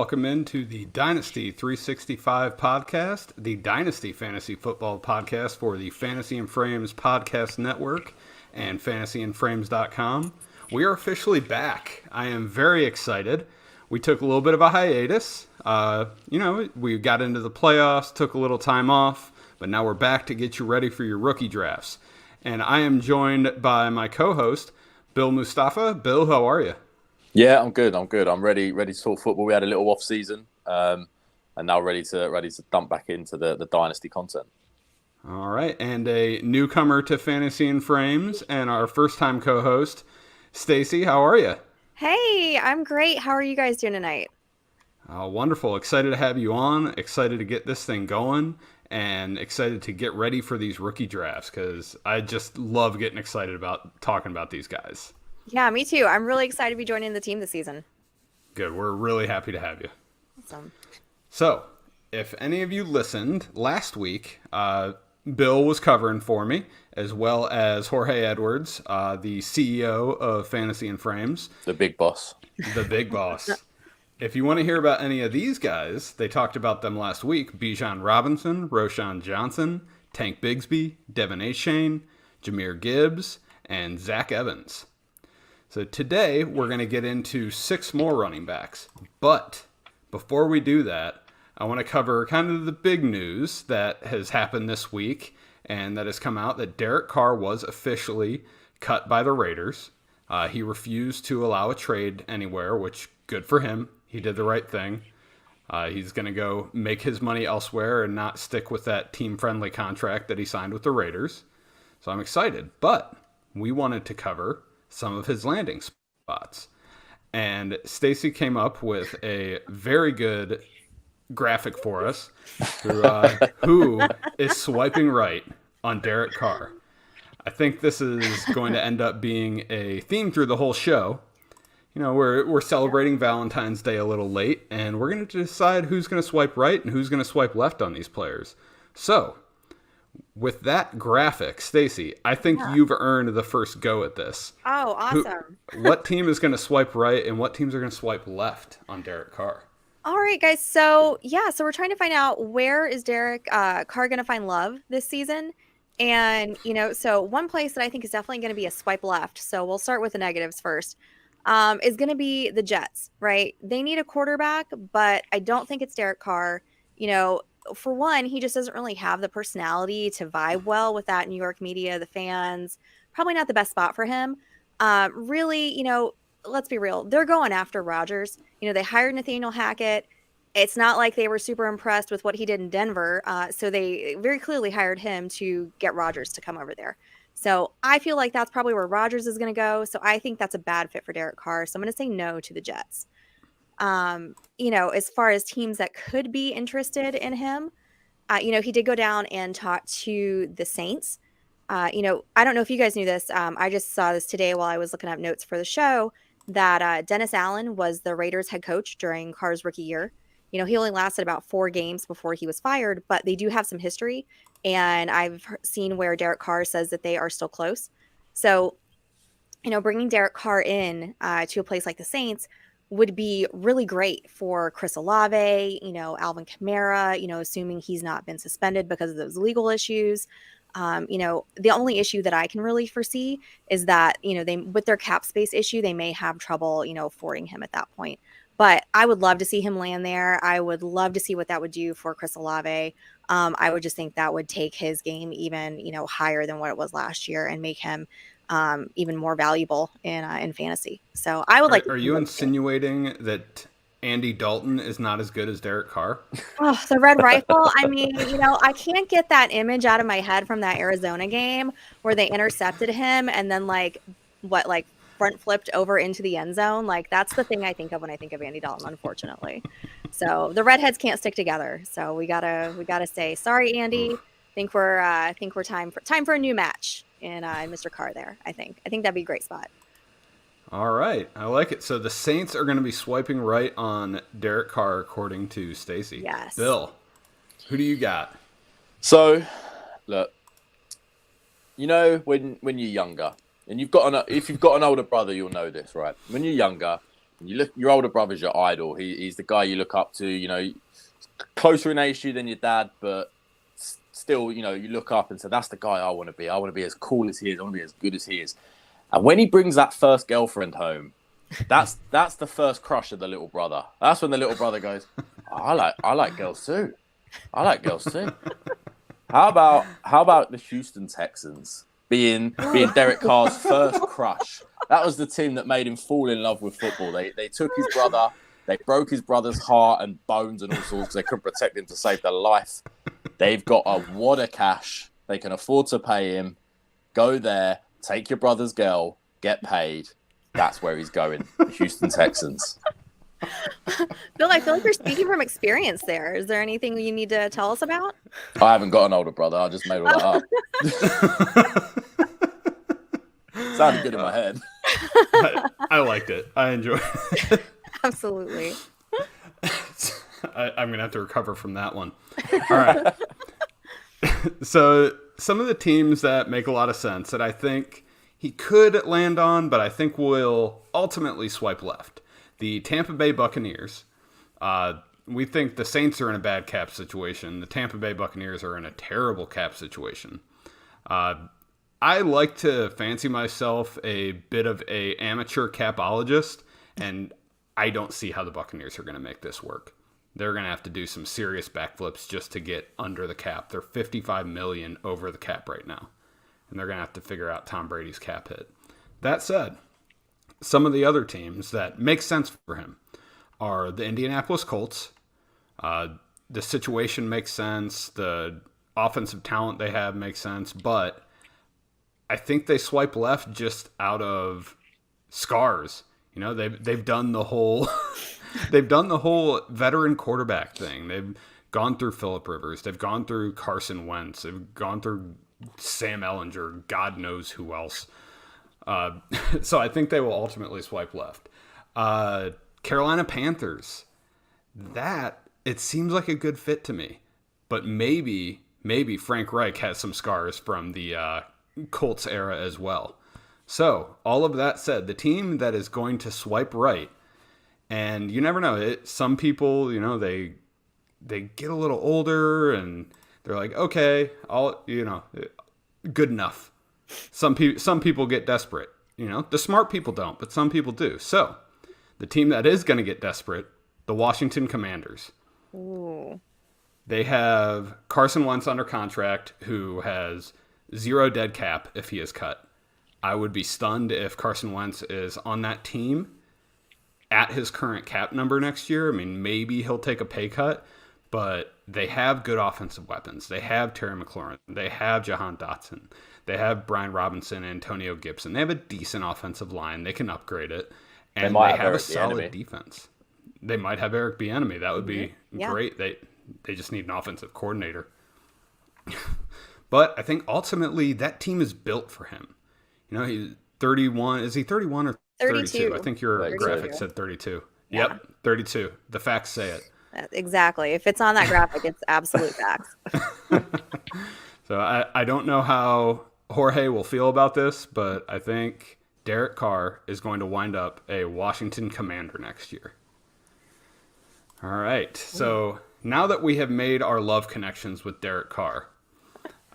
welcome into the Dynasty 365 podcast, the Dynasty Fantasy Football podcast for the Fantasy and Frames Podcast Network and fantasyandframes.com. We are officially back. I am very excited. We took a little bit of a hiatus. We got into the playoffs, took a little time off, but now we're back to get you ready for your rookie drafts. And I am joined by my co-host, Bill Mustafa. Bill, how are you? Yeah, I'm good. I'm ready to talk football. We had a little off season, and now ready to dump back into the Dynasty content. All right, and a newcomer to Fantasy and Frames, and our first-time co-host, Stacy. How are you? Hey, I'm great. How are you guys doing tonight? Wonderful. Excited to have you on. Excited to get this thing going, and excited to get ready for these rookie drafts because I just love getting excited about talking about these guys. Yeah, me too. I'm really excited to be joining the team this season. Good. We're really happy to have you. Awesome. So, if any of you listened last week, Bill was covering for me, as well as Jorge Edwards, the CEO of Fantasy and Frames. The big boss. The big boss. If you want to hear about any of these guys, they talked about them last week. Bijan Robinson, Roshan Johnson, Tank Bigsby, Devin A. Shane, Jahmyr Gibbs, and Zach Evans. So today, we're going to get into 6 more running backs. But before we do that, I want to cover kind of the big news that has happened this week and that has come out that Derek Carr was officially cut by the Raiders. He refused to allow a trade anywhere, which good for him. He did the right thing. He's going to go make his money elsewhere and not stick with that team-friendly contract that he signed with the Raiders. So I'm excited. But we wanted to cover some of his landing spots. And Stacy came up with a very good graphic for us who is swiping right on Derek Carr. I think this is going to end up being a theme through the whole show. You know, we're celebrating Valentine's Day a little late, and we're going to decide who's going to swipe right and who's going to swipe left on these players. So, with that graphic, Stacy, I think you've earned the first go at this. Oh, awesome. What team is going to swipe right and what teams are going to swipe left on Derek Carr? All right, guys. So we're trying to find out where is Derek Carr going to find love this season. And, so one place that I think is definitely going to be a swipe left, so we'll start with the negatives first, is going to be the Jets, right? They need a quarterback, but I don't think it's Derek Carr. For one, he just doesn't really have the personality to vibe well with that New York media, the fans. Probably not the best spot for him. Really, let's be real. They're going after Rodgers. They hired Nathaniel Hackett. It's not like they were super impressed with what he did in Denver. So they very clearly hired him to get Rodgers to come over there. So I feel like that's probably where Rodgers is going to go. So I think that's a bad fit for Derek Carr. So I'm going to say no to the Jets. As far as teams that could be interested in him, he did go down and talk to the Saints. I don't know if you guys knew this. I just saw this today while I was looking up notes for the show that Dennis Allen was the Raiders head coach during Carr's rookie year. He only lasted about 4 games before he was fired, but they do have some history. And I've seen where Derek Carr says that they are still close. So, bringing Derek Carr in to a place like the Saints would be really great for Chris Olave, Alvin Kamara, assuming he's not been suspended because of those legal issues. The only issue that I can really foresee is that, they, with their cap space issue, they may have trouble, affording him at that point. But I would love to see him land there. I would love to see what that would do for Chris Olave. I would just think that would take his game even, higher than what it was last year and make him even more valuable in fantasy. So I would like. Are you insinuating that Andy Dalton is not as good as Derek Carr? Oh, the red rifle. I mean, I can't get that image out of my head from that Arizona game where they intercepted him and then front flipped over into the end zone. That's the thing I think of when I think of Andy Dalton, unfortunately. So the redheads can't stick together. So we gotta say sorry, Andy. Think we're time for a new match in Mr. Carr there. I think that'd be a great spot. All right, I like it. So the Saints are going to be swiping right on Derek Carr, according to Stacy. Yes. Bill, who do you got? So, look, when you're younger, and if you've got an older brother, you'll know this, right? When you're younger, You look, your older brother's your idol. He's the guy you look up to. You know, closer in age to you than your dad, but still, you know, you look up and say, "That's the guy I want to be. I want to be as cool as he is. I want to be as good as he is." And when he brings that first girlfriend home, that's the first crush of the little brother. That's when the little brother goes, oh, "I like girls too. I like girls too." How about the Houston Texans being Derek Carr's first crush? That was the team that made him fall in love with football. They took his brother, they broke his brother's heart and bones and all sorts because they couldn't protect him to save their life. They've got a wad of cash. They can afford to pay him. Go there, take your brother's girl, get paid. That's where he's going. The Houston Texans. Bill, I feel like you're speaking from experience there. Is there anything you need to tell us about? I haven't got an older brother. I just made all that up. Sounded good in my head. I liked it. I enjoyed it. Absolutely. I'm going to have to recover from that one. All right. So some of the teams that make a lot of sense that I think he could land on, but I think will ultimately swipe left. The Tampa Bay Buccaneers. We think the Saints are in a bad cap situation. The Tampa Bay Buccaneers are in a terrible cap situation. I like to fancy myself a bit of a amateur capologist, and I don't see how the Buccaneers are going to make this work. They're going to have to do some serious backflips just to get under the cap. They're $55 million over the cap right now, and they're going to have to figure out Tom Brady's cap hit. That said, some of the other teams that make sense for him are the Indianapolis Colts. The situation makes sense. The offensive talent they have makes sense, but I think they swipe left just out of scars. You know, they've done the whole veteran quarterback thing. They've gone through Phillip Rivers. They've gone through Carson Wentz. They've gone through Sam Ellinger. God knows who else. So I think they will ultimately swipe left. Carolina Panthers. That, it seems like a good fit to me. But maybe Frank Reich has some scars from the Colts era as well. So, all of that said, the team that is going to swipe right, and you never know, some people, you know, they get a little older and they're like, okay, good enough. Some people get desperate. You know, the smart people don't, but some people do. So, the team that is going to get desperate, the Washington Commanders. Ooh. They have Carson Wentz under contract, who has zero dead cap if he is cut. I would be stunned if Carson Wentz is on that team at his current cap number next year. I mean, maybe he'll take a pay cut, but they have good offensive weapons. They have Terry McLaurin. They have Jahan Dotson. They have Brian Robinson and Antonio Gibson. They have a decent offensive line. They can upgrade it. And they have a solid defense. They might have Eric Bieniemy. That would be great. They just need an offensive coordinator. But I think ultimately that team is built for him. You know, he's 31. Is he 31 or 32? I think your graphic said 32. Yeah. Yep, 32. The facts say it. Exactly. If it's on that graphic, it's absolute facts. So I don't know how Jorge will feel about this, but I think Derek Carr is going to wind up a Washington Commander next year. All right. So now that we have made our love connections with Derek Carr,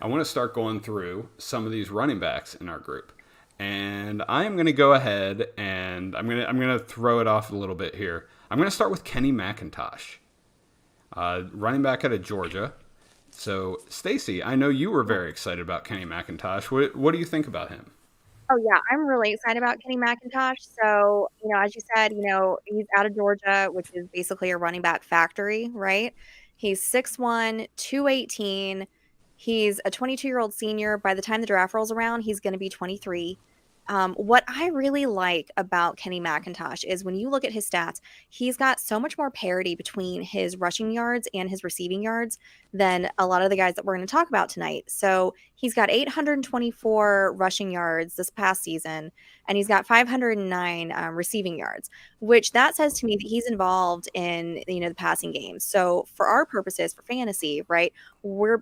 I want to start going through some of these running backs in our group. And I am going to go ahead and I'm going to throw it off a little bit here. I'm going to start with Kenny McIntosh, running back out of Georgia. So, Stacy, I know you were very excited about Kenny McIntosh. What do you think about him? Oh, yeah, I'm really excited about Kenny McIntosh. So, you know, as you said, you know, he's out of Georgia, which is basically a running back factory, right? He's 6'1", 218. He's a 22-year-old senior. By the time the draft rolls around, he's going to be 23. What I really like about Kenny McIntosh is when you look at his stats, he's got so much more parity between his rushing yards and his receiving yards than a lot of the guys that we're going to talk about tonight. So he's got 824 rushing yards this past season, and he's got 509 receiving yards, which that says to me that he's involved in, you know, the passing game. So for our purposes, for fantasy, right,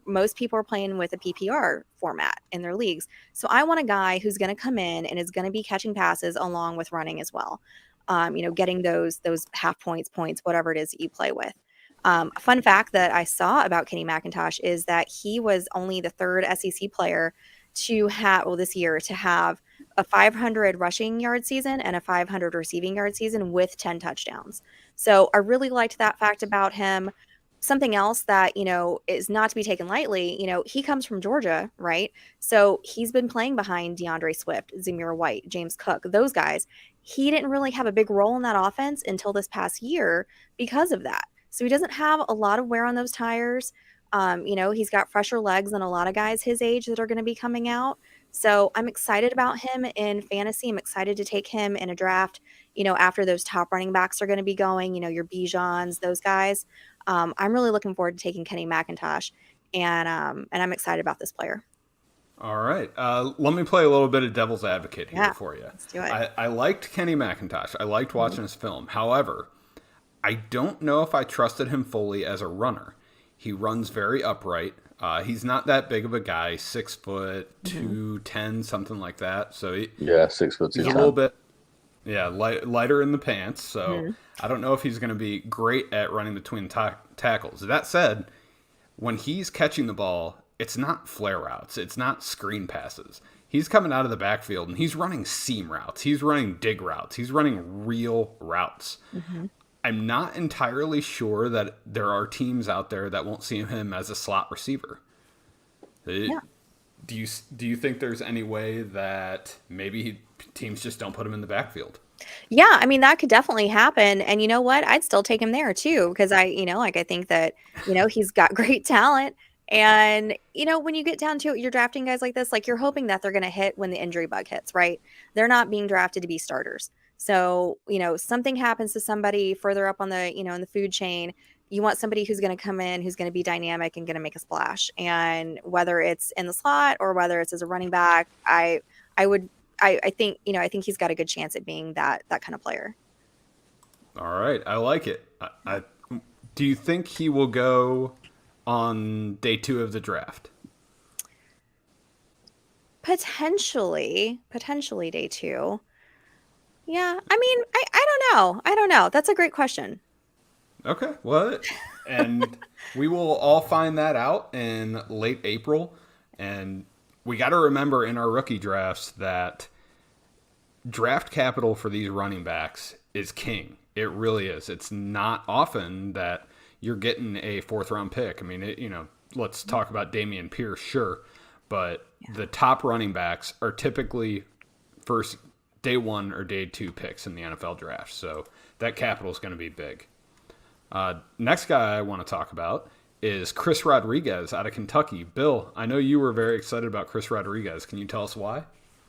most people are playing with a PPR format in their leagues. So I want a guy who's going to come in and is going to be catching passes along with running as well. getting those half points, whatever it is that you play with. A fun fact that I saw about Kenny McIntosh is that he was only the third SEC player to have, this year, to have a 500 rushing yard season and a 500 receiving yard season with 10 touchdowns. So I really liked that fact about him. Something else that, is not to be taken lightly, he comes from Georgia, right? So he's been playing behind DeAndre Swift, Zamir White, James Cook, those guys. He didn't really have a big role in that offense until this past year because of that. So he doesn't have a lot of wear on those tires. He's got fresher legs than a lot of guys his age that are going to be coming out. So I'm excited about him in fantasy. I'm excited to take him in a draft, after those top running backs are going to be going, your Bijans, those guys. I'm really looking forward to taking Kenny McIntosh, and I'm excited about this player. All right. Let me play a little bit of devil's advocate here for you. Let's do it. I liked Kenny McIntosh. I liked watching his film. However, I don't know if I trusted him fully as a runner. He runs very upright. He's not that big of a guy, 6 foot, 210, something like that. So 6 foot 2. He's a little bit, lighter in the pants. So I don't know if he's going to be great at running between tackles. That said, when he's catching the ball, it's not flare routes. It's not screen passes. He's coming out of the backfield and he's running seam routes. He's running dig routes. He's running real routes. I'm not entirely sure that there are teams out there that won't see him as a slot receiver. Do you think there's any way that maybe teams just don't put him in the backfield? Yeah, I mean, that could definitely happen. And you know what? I'd still take him there too, because I think that, he's got great talent. And, when you get down to it, you're drafting guys like this, like you're hoping that they're going to hit when the injury bug hits, right? They're not being drafted to be starters. So, something happens to somebody further up on the, in the food chain. You want somebody who's going to come in, who's going to be dynamic and going to make a splash. And whether it's in the slot or whether it's as a running back, I think he's got a good chance at being that kind of player. All right. I like it. Do you think he will go on day 2 of the draft? Potentially day 2. Yeah. I mean, I don't know. That's a great question. Okay. Well, and we will all find that out in late April. And we got to remember in our rookie drafts that draft capital for these running backs is king. It really is. It's not often that you're getting a 4th round pick. I mean, let's talk about Dameon Pierce, sure. But the top running backs are typically first day 1 or day 2 picks in the NFL draft. So that capital is going to be big. Next guy I want to talk about is Chris Rodriguez out of Kentucky. Bill, I know you were very excited about Chris Rodriguez. Can you tell us why?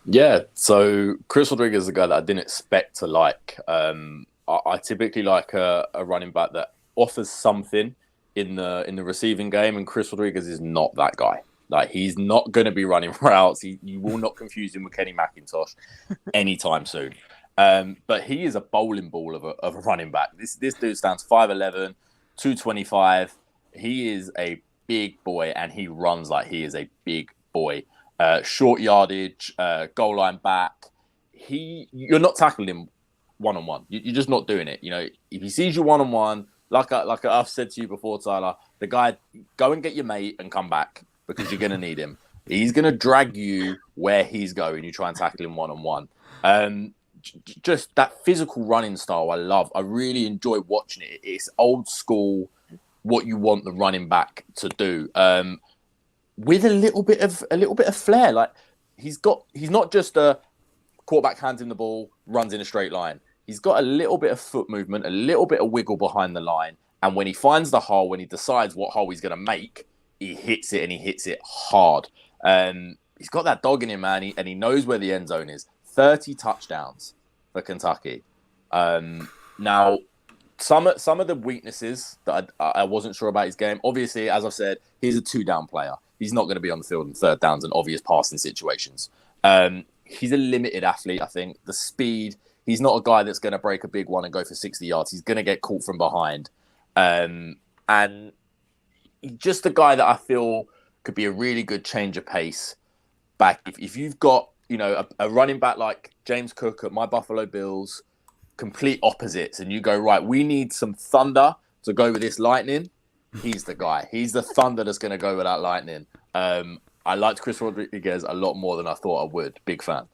Yeah, so Chris Rodriguez is a guy that I didn't expect to like. I typically like a running back that offers something in the receiving game, and Chris Rodriguez is not that guy. Like, he's not going to be running routes. You will not confuse him with Kenny McIntosh anytime soon. But he is a bowling ball of a running back. This dude stands 5'11", 225. He is a big boy, and he runs like he is a big boy. Short yardage, goal line back. You're not tackling him one-on-one. You're just not doing it. If he sees you one-on-one, like I've said to you before, Tyler, the guy, go and get your mate and come back because you're going to need him. He's going to drag you where he's going. You try and tackle him one-on-one. Just that physical running style I love. I really enjoy watching it. It's old school, what you want the running back to do. With a little bit of flair. Like, he's not just a quarterback hands him the ball, runs in a straight line. He's got a little bit of foot movement, a little bit of wiggle behind the line. And when he finds the hole, when he decides what hole he's going to make, he hits it, and he hits it hard. He's got that dog in him, man, and he knows where the end zone is. 30 touchdowns for Kentucky. Now, some of the weaknesses that I wasn't sure about his game, obviously, as I've said, he's a 2-down player. He's not going to be on the field in 3rd downs and obvious passing situations. He's a limited athlete, I think. The speed, he's not a guy that's going to break a big one and go for 60 yards. He's going to get caught from behind. And he's just a guy that I feel could be a really good change of pace back. If you've got, a running back like James Cook at my Buffalo Bills, complete opposites, and you go, right, we need some thunder to go with this lightning. He's the guy. He's the thunder that's going to go with that lightning. I liked Chris Rodriguez a lot more than I thought I would. Big fan.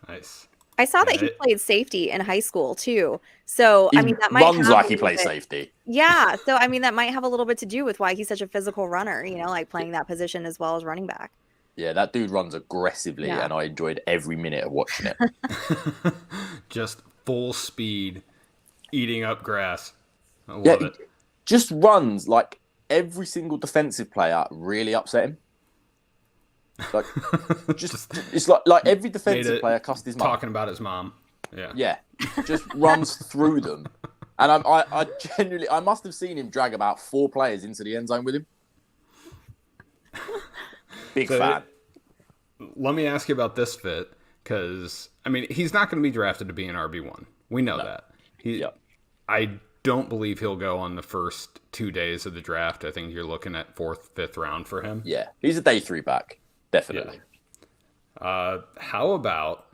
Nice. I saw that he played safety in high school too. So He I mean, that might runs have like a he little plays bit- safety. Yeah. So I mean, that might have a little bit to do with why he's such a physical runner. Like playing that position as well as running back. Yeah, that dude runs aggressively, Yeah. and I enjoyed every minute of watching it. Just full speed, eating up grass. I love it. Just runs like every single defensive player really upset him. Like, it's like every defensive player cussed his mum. Talking about his mom. Yeah. Yeah, just runs through them. And I genuinely, I must have seen him drag about 4 players into the end zone with him. Big fan. Let me ask you about this fit, because, I mean, he's not going to be drafted to be an RB1. We know that. I don't believe he'll go on the first 2 days of the draft. I think you're looking at 4th, 5th round for him. Yeah, he's a day 3 back. Definitely. Yeah. How about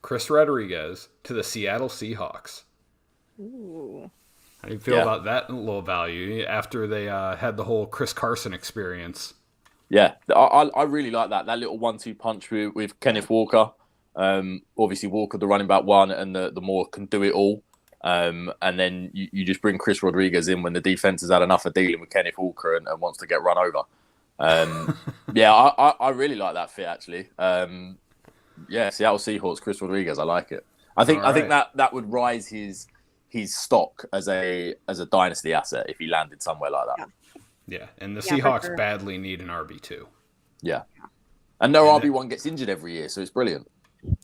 Chris Rodriguez to the Seattle Seahawks? Ooh. How do you feel about that little value after they had the whole Chris Carson experience? Yeah, I really like that little 1-2 punch with Kenneth Walker. Obviously, Walker, the running back one, and the more can do it all. And then you just bring Chris Rodriguez in when the defense has had enough of dealing with Kenneth Walker and wants to get run over. I really like that fit, actually. Seattle Seahawks, Chris Rodriguez, I like it. I think that would rise his stock as a dynasty asset if he landed somewhere like that. Yeah, and the Seahawks badly need an RB2. Yeah. And no RB1 gets injured every year, so it's brilliant.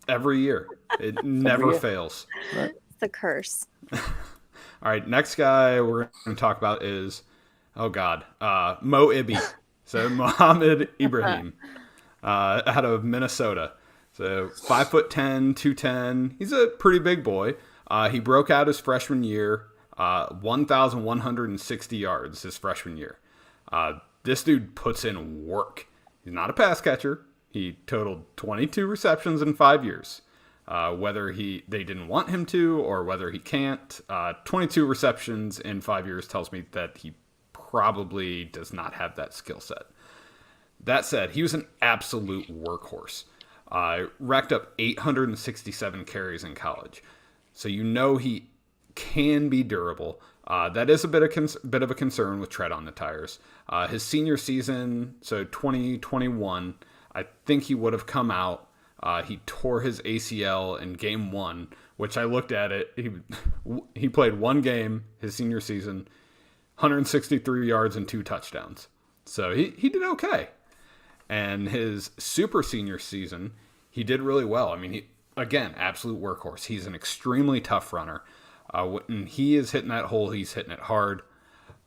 Every year. It never fails. Right. It's the curse. All right, next guy we're going to talk about is, Mo Ibi. So Mohammed Ibrahim out of Minnesota. So 5'10", 210. He's a pretty big boy. He broke out his freshman year, 1,160 yards his freshman year. This dude puts in work. He's not a pass catcher. He totaled 22 receptions in 5 years. Whether they didn't want him to or whether he can't, 22 receptions in 5 years tells me that he probably does not have that skill set. That said, he was an absolute workhorse. Racked up 867 carries in college. So he can be durable. That is a bit of a concern with tread on the tires. His senior season, so 2021, I think he would have come out. He tore his ACL in game 1, which I looked at it. He played one game his senior season, 163 yards and 2 touchdowns. So he did okay. And his super senior season, he did really well. I mean, again, absolute workhorse. He's an extremely tough runner. When he is hitting that hole, he's hitting it hard.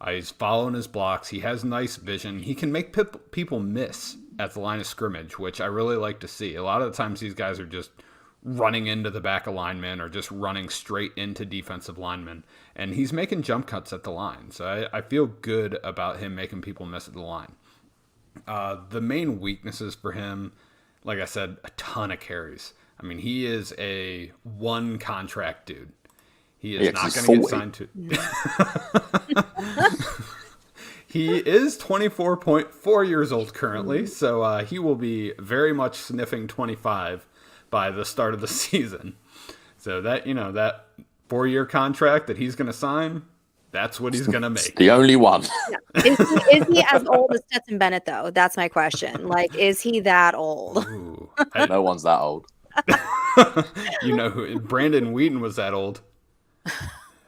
He's following his blocks. He has nice vision. He can make people miss at the line of scrimmage, which I really like to see. A lot of the times these guys are just running into the back of linemen or just running straight into defensive linemen. And he's making jump cuts at the line. So I feel good about him making people miss at the line. The main weaknesses for him, like I said, a ton of carries. I mean, he is a one contract dude. He is not going to get signed to. He is 24.4 years old currently, so he will be very much sniffing 25 by the start of the season. So that 4-year contract that he's going to sign, that's what he's going to make. The only one. Yeah. Is he as old as Stetson Bennett, though? That's my question. Like, is he that old? Ooh, No one's that old. who Brandon Wheaton was that old.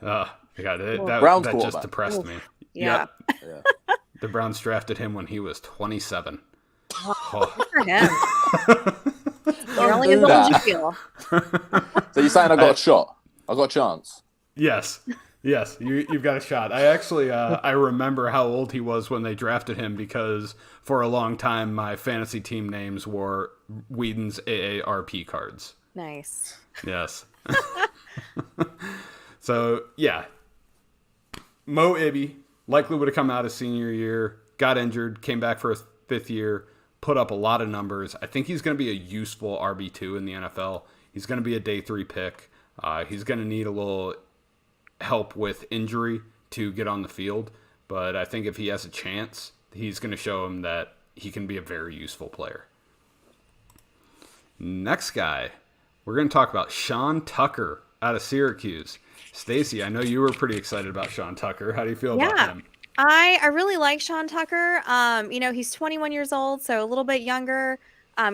God, that just depressed me. Yeah. Yeah. The Browns drafted him when he was 27. Good for him. You're only as old as you feel. So you're saying I got a shot? I got a chance? Yes, you've got a shot. I actually I remember how old he was when they drafted him because for a long time my fantasy team names were Whedon's AARP cards. Nice. Yes. So, yeah. Mo Ibi likely would have come out his senior year, got injured, came back for his 5th year, put up a lot of numbers. I think he's going to be a useful RB2 in the NFL. He's going to be a day 3 pick. He's going to need a little help with injury to get on the field, but I think if he has a chance, he's going to show him that he can be a very useful player. Next guy, we're going to talk about Sean Tucker out of Syracuse. Stacy, I know you were pretty excited about Sean Tucker. How do you feel about him? I really like Sean Tucker. He's 21 years old, so a little bit younger.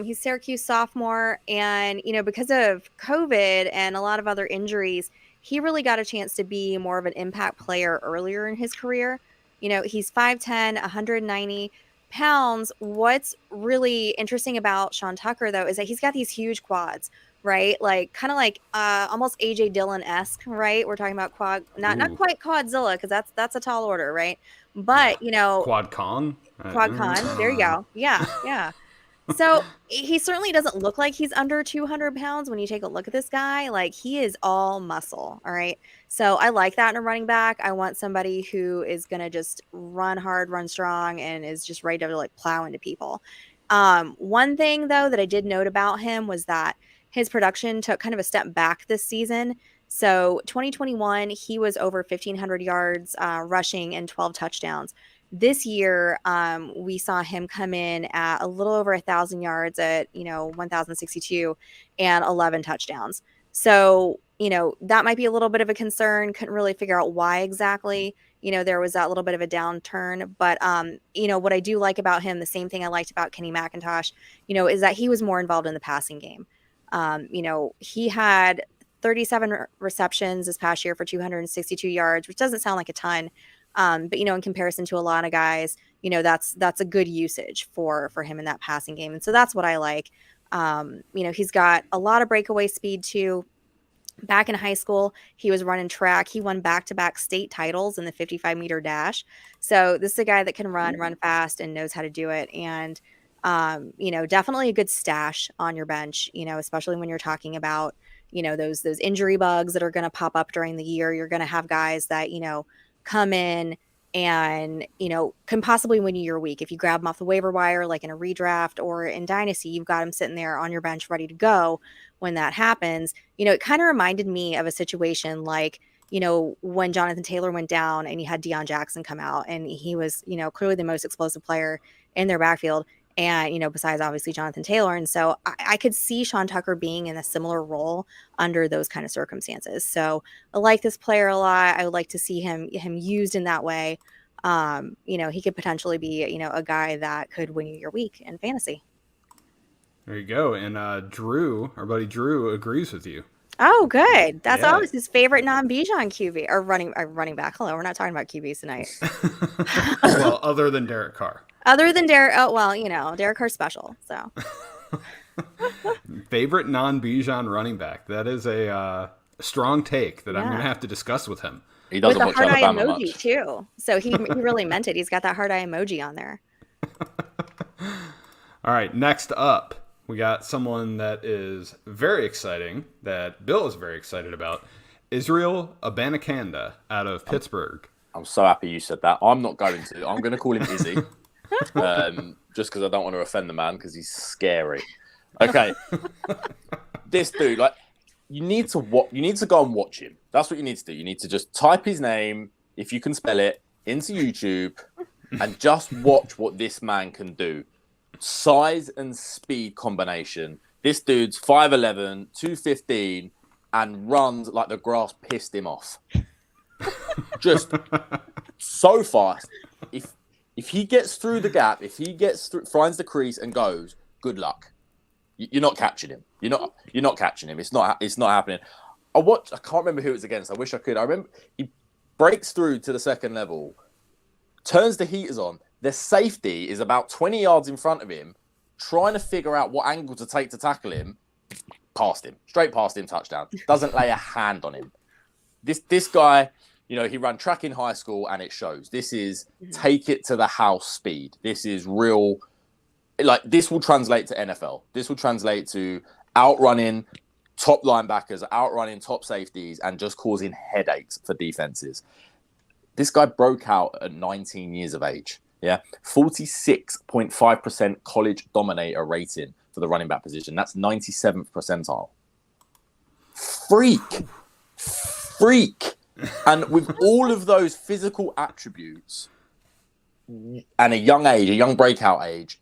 He's Syracuse sophomore, and because of COVID and a lot of other injuries, he really got a chance to be more of an impact player earlier in his career. He's 5'10", 190 pounds. What's really interesting about Sean Tucker, though, is that he's got these huge quads, right? Like kind of like almost AJ Dillon-esque, right? We're talking about quad, not quite Quadzilla, because that's a tall order, right? But Quad Kong. There you go. Yeah. So he certainly doesn't look like he's under 200 pounds when you take a look at this guy. Like, he is all muscle. All right. So I like that in a running back. I want somebody who is going to just run hard, run strong, and is just ready to like plow into people. One thing, though, that I did note about him was that his production took kind of a step back this season. So 2021, he was over 1,500 yards rushing and 12 touchdowns. This year, we saw him come in at a little over 1,000 yards at 1,062 and 11 touchdowns. So that might be a little bit of a concern. Couldn't really figure out why exactly. There was that little bit of a downturn. But what I do like about him, the same thing I liked about Kenny McIntosh, is that he was more involved in the passing game. He had 37 receptions this past year for 262 yards, which doesn't sound like a ton. But in comparison to a lot of guys, that's a good usage for him in that passing game. And so that's what I like. He's got a lot of breakaway speed too. Back in high school, he was running track. He won back-to-back state titles in the 55-meter dash. So this is a guy that can run fast and knows how to do it. And, definitely a good stash on your bench, especially when you're talking about, those injury bugs that are going to pop up during the year. You're going to have guys that, come in and, can possibly win you your week. If you grab them off the waiver wire, like in a redraft or in Dynasty, you've got them sitting there on your bench ready to go when that happens. It kind of reminded me of a situation like, when Jonathan Taylor went down and you had Deion Jackson come out, and he was, clearly the most explosive player in their backfield. And, besides obviously Jonathan Taylor. And so I could see Sean Tucker being in a similar role under those kind of circumstances. So I like this player a lot. I would like to see him used in that way. He could potentially be, a guy that could win you your week in fantasy. There you go. And Drew, our buddy Drew, agrees with you. Oh, good. That's always his favorite non-Bijan QB or running back. Hello, we're not talking about QBs tonight. Well, other than Derek Carr. Other than Derek, Derek Carr's special. So, favorite non-Bijan running back. That is a strong take that I'm going to have to discuss with him. He doesn't with the watch heart eye Alabama emoji much. too. So he really meant it. He's got that heart eye emoji on there. All right, next up, we got someone that is very exciting, that Bill is very excited about. Israel Abanikanda out of Pittsburgh. I'm so happy you said that. I'm not going to. I'm going to call him Izzy. Just because I don't want to offend the man, because he's scary. Okay. This dude, you need to go and watch him. That's what you need to do. You need to just type his name, if you can spell it, into YouTube and just watch what this man can do. Size and speed combination. This dude's 5'11", 215, and runs like the grass pissed him off. Just so fast. If he gets through the gap, if he finds the crease and goes, good luck. You're not catching him. You're not catching him. It's not happening. I can't remember who it was against. I wish I could. I remember he breaks through to the second level, turns the heaters on. The safety is about 20 yards in front of him, trying to figure out what angle to take to tackle him. Straight past him, touchdown. Doesn't lay a hand on him. This guy, he ran track in high school, and it shows. This is take it to the house speed. This is real. This will translate to NFL. This will translate to outrunning top linebackers, outrunning top safeties, and just causing headaches for defenses. This guy broke out at 19 years of age. Yeah, 46.5% college dominator rating for the running back position. That's 97th percentile. freak. And with all of those physical attributes and a young breakout age,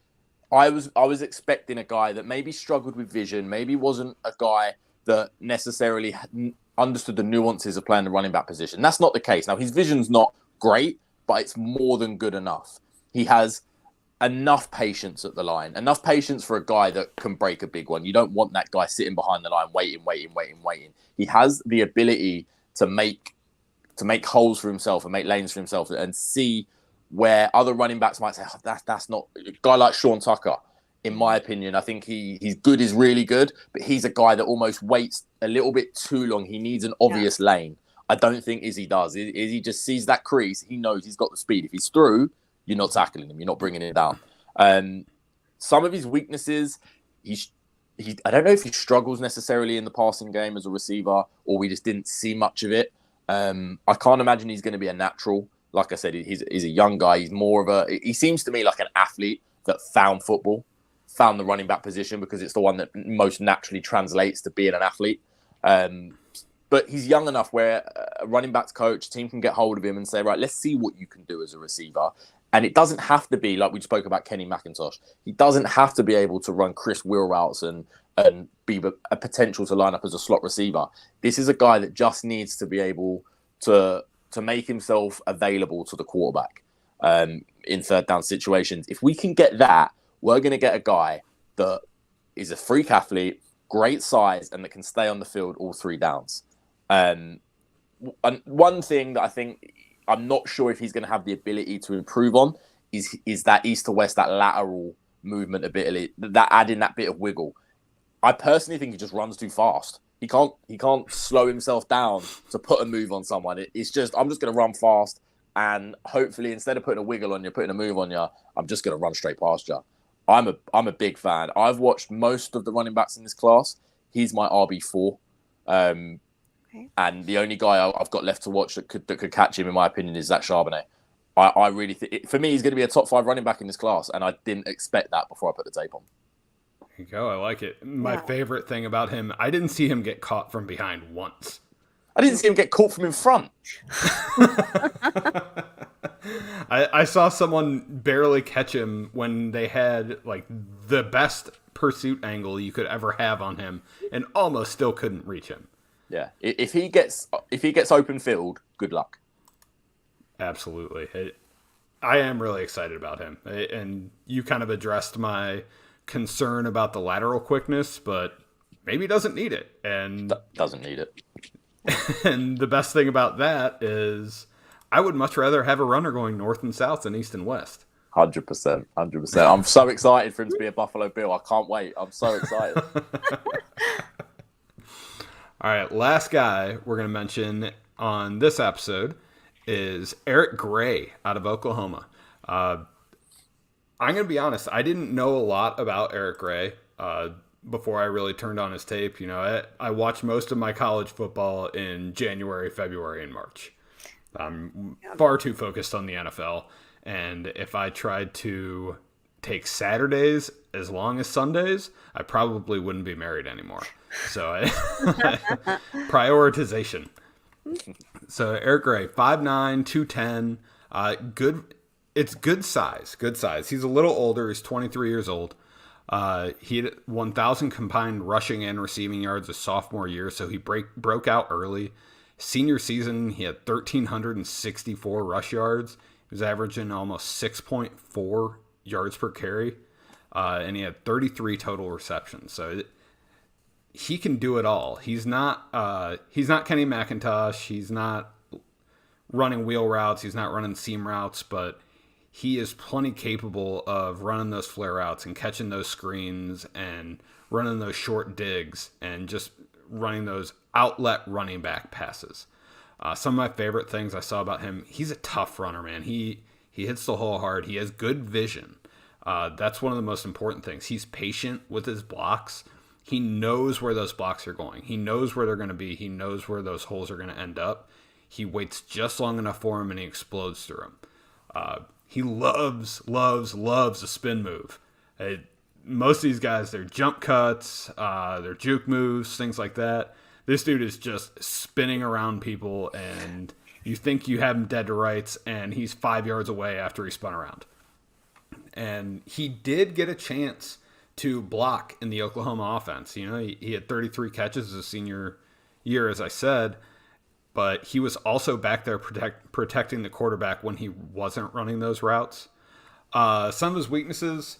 I was expecting a guy that maybe struggled with vision, maybe wasn't a guy that necessarily understood the nuances of playing the running back position. That's not the case. Now, his vision's not great, but it's more than good enough. He has enough patience at the line, enough patience for a guy that can break a big one. You don't want that guy sitting behind the line waiting. He has the ability to make holes for himself and make lanes for himself and see where other running backs might say, oh, that's not a guy like Sean Tucker. In my opinion, I think he's good is really good, but he's a guy that almost waits a little bit too long. He needs an obvious lane. I don't think Izzy does. Izzy just sees that crease. He knows he's got the speed. If he's through, you're not tackling him. You're not bringing him down. Some of his weaknesses, I don't know if he struggles necessarily in the passing game as a receiver, or we just didn't see much of it. I can't imagine he's going to be a natural. Like I said, he's a young guy. He seems to me like an athlete that found the running back position because it's the one that most naturally translates to being an athlete. But he's young enough where a running backs coach, team can get hold of him and say, right, let's see what you can do as a receiver. And it doesn't have to be, like we spoke about Kenny McIntosh, he doesn't have to be able to run Chris wheel routes and be a potential to line up as a slot receiver. This is a guy that just needs to be able to make himself available to the quarterback in third down situations. If we can get that, we're going to get a guy that is a freak athlete, great size, and that can stay on the field all 3 downs. And one thing that I think I'm not sure if he's going to have the ability to improve on is that east to west, that lateral movement ability, that adding that bit of wiggle. I personally think he just runs too fast. He can't slow himself down to put a move on someone. It's just, I'm just going to run fast, and hopefully instead of putting a wiggle on you, putting a move on you, I'm just going to run straight past you. I'm a big fan. I've watched most of the running backs in this class. He's my RB4. And the only guy I've got left to watch that could catch him, in my opinion, is Zach Charbonnet. I really think, for me, he's going to be a top 5 running back in this class, and I didn't expect that before I put the tape on. There you go. I like it. My favorite thing about him, I didn't see him get caught from behind once. I didn't see him get caught from in front. I saw someone barely catch him when they had like the best pursuit angle you could ever have on him, and almost still couldn't reach him. Yeah, if he gets open field, good luck. Absolutely. I am really excited about him, and you kind of addressed my concern about the lateral quickness, but maybe he doesn't need it. And doesn't need it. And the best thing about that is I would much rather have a runner going north and south than east and west. 100%. I'm so excited for him to be a Buffalo Bill. I can't wait. I'm so excited. All right, last guy we're going to mention on this episode is Eric Gray out of Oklahoma. I'm going to be honest, I didn't know a lot about Eric Gray before I really turned on his tape. You know, I watched most of my college football in January, February, and March. I'm far too focused on the NFL, and if I tried to take Saturdays as long as Sundays, I probably wouldn't be married anymore. So prioritization. So Eric Gray, 5'9", 210, good. It's good size. He's a little older. He's 23 years old. He had 1,000 combined rushing and receiving yards his sophomore year, so he broke out early. Senior season, he had 1,364 rush yards. He was averaging almost 6.4 yards per carry, and he had 33 total receptions. So he can do it all. He's not Kenny McIntosh. He's not running wheel routes. He's not running seam routes, but he is plenty capable of running those flare routes and catching those screens and running those short digs and just running those outlet running back passes. Some of my favorite things I saw about him, he's a tough runner, man. He hits the hole hard. He has good vision. That's one of the most important things. He's patient with his blocks. He knows where those blocks are going. He knows where they're going to be. He knows where those holes are going to end up. He waits just long enough for him, and he explodes through them. He loves a spin move. Most of these guys, they're jump cuts, they're juke moves, things like that. This dude is just spinning around people, and you think you have him dead to rights, and he's 5 yards away after he spun around. And he did get a chance to block in the Oklahoma offense. You know, he had 33 catches his senior year, as I said, but he was also back there protecting the quarterback when he wasn't running those routes. Some of his weaknesses,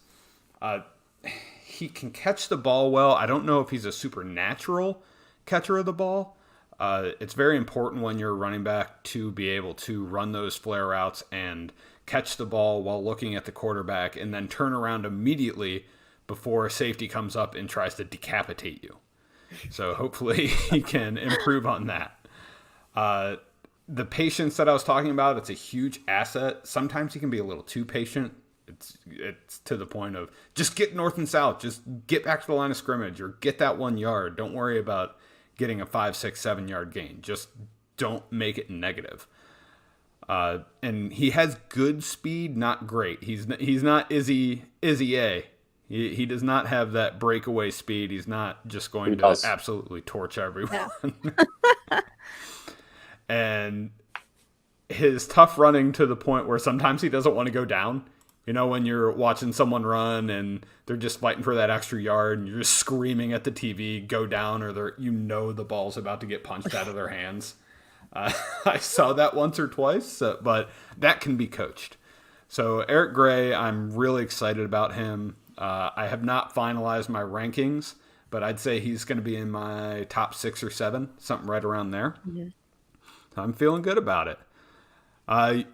he can catch the ball well. I don't know if he's a supernatural catcher of the ball. It's very important when you're a running back to be able to run those flare routes and catch the ball while looking at the quarterback and then turn around immediately before a safety comes up and tries to decapitate you. So hopefully he can improve on that. The patience that I was talking about, it's a huge asset. Sometimes he can be a little too patient. It's to the point of just get north and south. Just get back to the line of scrimmage or get that 1 yard. Don't worry about getting a 5, 6, 7 yard gain. Just don't make it negative. And he has good speed, not great. He's not Izzy A. He does not have that breakaway speed. He's not just going to absolutely torch everyone. Yeah. And his tough running to the point where sometimes he doesn't want to go down. You know, when you're watching someone run and they're just fighting for that extra yard and you're just screaming at the TV, go down, or the ball's about to get punched out of their hands. I saw that once or twice, but that can be coached. So Eric Gray, I'm really excited about him. I have not finalized my rankings, but I'd say he's going to be in my top 6 or 7, something right around there. Mm-hmm. So I'm feeling good about it.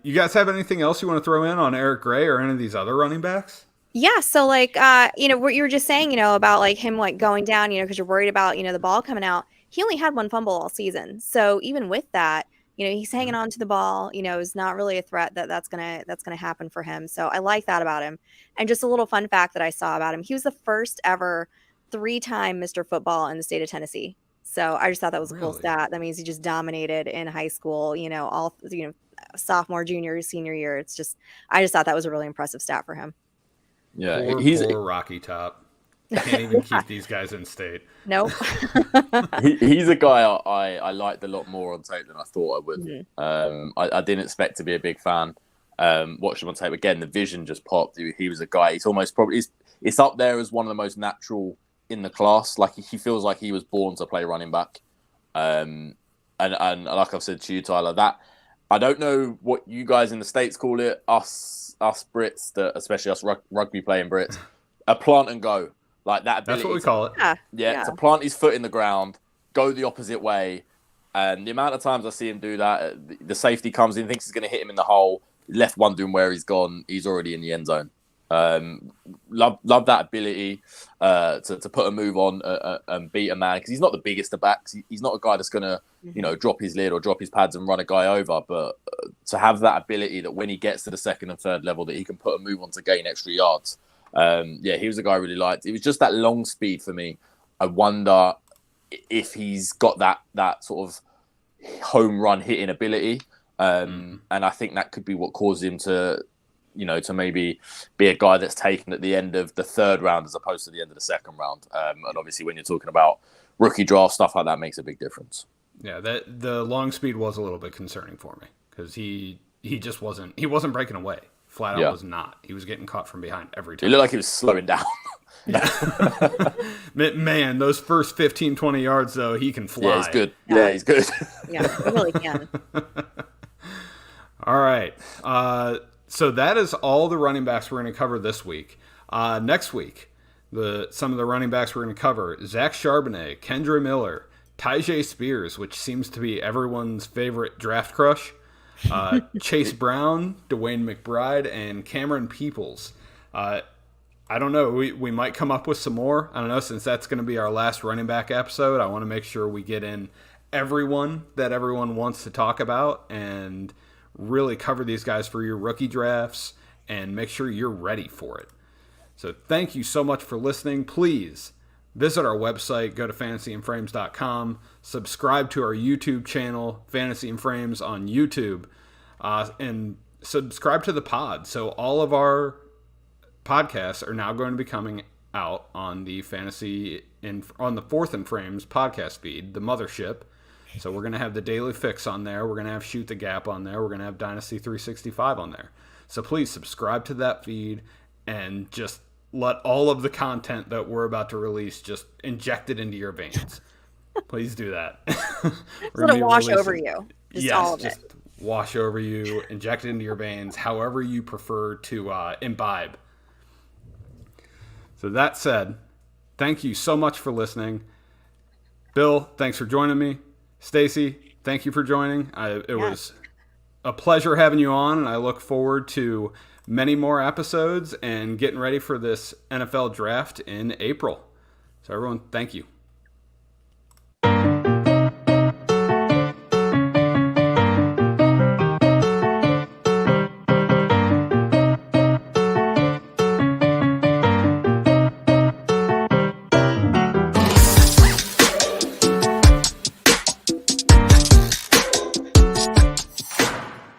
You guys have anything else you want to throw in on Eric Gray or any of these other running backs? Yeah. So like, what you were just saying, about like him like going down, because you're worried about, the ball coming out. He only had 1 fumble all season. So even with that, he's hanging on to the ball, is not really a threat that's going to happen for him. So I like that about him. And just a little fun fact that I saw about him. He was the first ever 3-time Mr. Football in the state of Tennessee. So I just thought that was a cool stat. That means he just dominated in high school, all, sophomore, junior, senior year. I just thought that was a really impressive stat for him. Yeah. He's poor Rocky Top. Can't even keep these guys in state. Nope. He's a guy I liked a lot more on tape than I thought I would. Mm-hmm. I didn't expect to be a big fan. Watched him on tape again. The vision just popped. He was a guy. He's almost probably it's up there as one of the most natural in the class. Like he feels like he was born to play running back. And like I've said to you, Tyler, that I don't know what you guys in the States call it. Us Brits, especially us rugby playing Brits, a plant and go. Like that ability. That's what we call it. Yeah, to plant his foot in the ground, go the opposite way. And the amount of times I see him do that, the safety comes in, thinks he's going to hit him in the hole, left wondering where he's gone. He's already in the end zone. Love that ability to put a move on and beat a man, because he's not the biggest of backs. He's not a guy that's going to, drop his lid or drop his pads and run a guy over. But to have that ability that when he gets to the second and third level, that he can put a move on to gain extra yards. He was a guy I really liked. It was just that long speed for me. I wonder if he's got that sort of home run hitting ability. And I think that could be what caused him to maybe be a guy that's taken at the end of the third round as opposed to the end of the second round. And obviously when you're talking about rookie draft, stuff like that makes a big difference. Yeah, the long speed was a little bit concerning for me because he just wasn't breaking away. Flat out was not. He was getting caught from behind every time. It looked like he was slowing down. Man, those first 15, 20 yards, though, he can fly. Yeah, he's good. Yeah, he's good. Yeah, he really can. All right. So that is all the running backs we're going to cover this week. Next week, some of the running backs we're going to cover: Zach Charbonnet, Kendre Miller, Tyjae Spears, which seems to be everyone's favorite draft crush, Chase Brown, Dwayne McBride, and Cameron Peoples. I don't know. We might come up with some more. I don't know. Since that's going to be our last running back episode, I want to make sure we get in everyone that everyone wants to talk about and really cover these guys for your rookie drafts and make sure you're ready for it. So thank you so much for listening. Please visit our website, go to fantasyandframes.com, subscribe to our YouTube channel, Fantasy and Frames on YouTube, and subscribe to the pod. So all of our podcasts are now going to be coming out on the Fantasy on the Fourth and Frames podcast feed, the mothership. So we're going to have the Daily Fix on there. We're going to have Shoot the Gap on there. We're going to have Dynasty 365 on there. So please subscribe to that feed and just let all of the content that we're about to release just inject it into your veins. Please do that. We're going to wash over you. Just all of it. Wash over you, inject it into your veins, however you prefer to imbibe. So that said, thank you so much for listening. Bill, thanks for joining me. Stacy, thank you for joining. It was a pleasure having you on, and I look forward to many more episodes and getting ready for this NFL draft in April. So everyone, thank you.